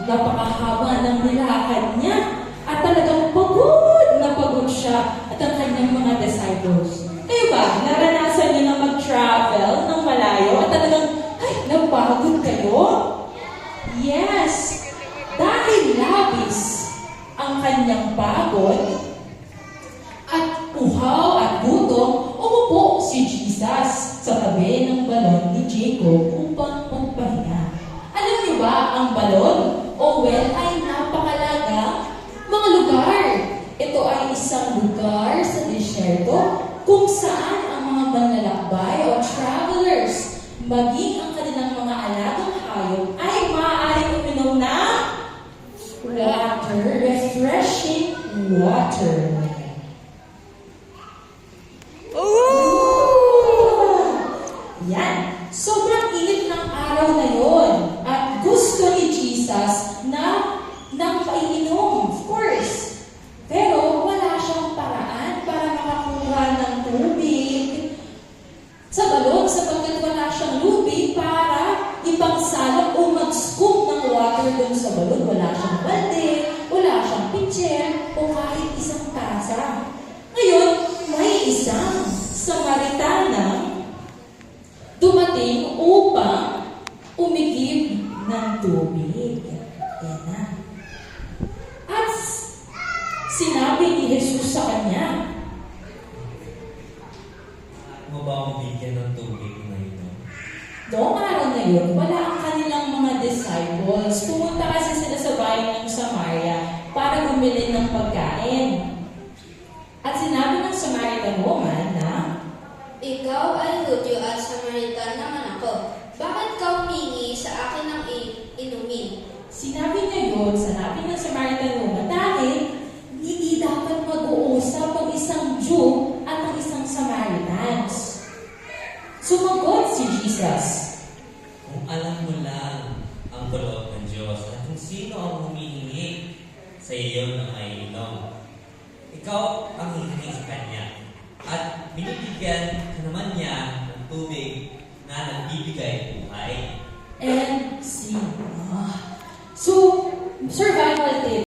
napakahaba ng nilakad niya at talagang pagod na pagod siya at ang kanyang mga disciples. Kayo ba, naranasan niyo na mag-travel ng malayo at talagang, ay, napagod kayo? Yes, dahil labis ang kanyang pagod at uhaw at gutom, umupo si Jesus sa tabi ng balon ni Jacob upang magpahinga. Alam niyo ba ang balon o well ay napakalaga mga lugar. Ito ay isang lugar sa disyerto kung saan ang mga manlalakbay o travelers, maging ang kanilang mga alagang hayop ay maaaring uminom ng water, refreshing water. Yan. Sobrang init ng araw na yon at gusto ni Jesus na nang paiinom, of course. Pero wala siyang paraan para makakuha ng tubig sa balon sapagkat wala siyang lubig para ipangsalok o mag-scoop ng water doon sa balon. Wala siyang balde, wala siyang pitcher o kahit isang tasa. Ngayon, may isang Samaritana dumating upang umigib ng tubig. Yan na. At sinabi ni Jesus sa kanya, Mo ba akong bigyan ng tubig na ito? noong araw na yun, wala ang kanilang mga disciples. Pumunta kasi sila sa bayan ng Samaria para bumili ng pagkain. At sinabi ng Samaritan woman na, Ikaw ay Hudyo at Samaritan naman ako. Bakit ka humingi sa akin ng inumin? sinabi niya yun, sinabi ng Samaritan woman, dahil hindi dapat mag-uusap ang isang Jew at ang isang Samaritans. Sumagot si Jesus. Kung alam mo lang ang kulot ng Diyos at kung sino ang humihingi sa iyo na may inom, ikaw ang hihingi sa Kanya at binibigyan ka naman niya ng tubig na nagbibigay buhay. And see. So, survival tip.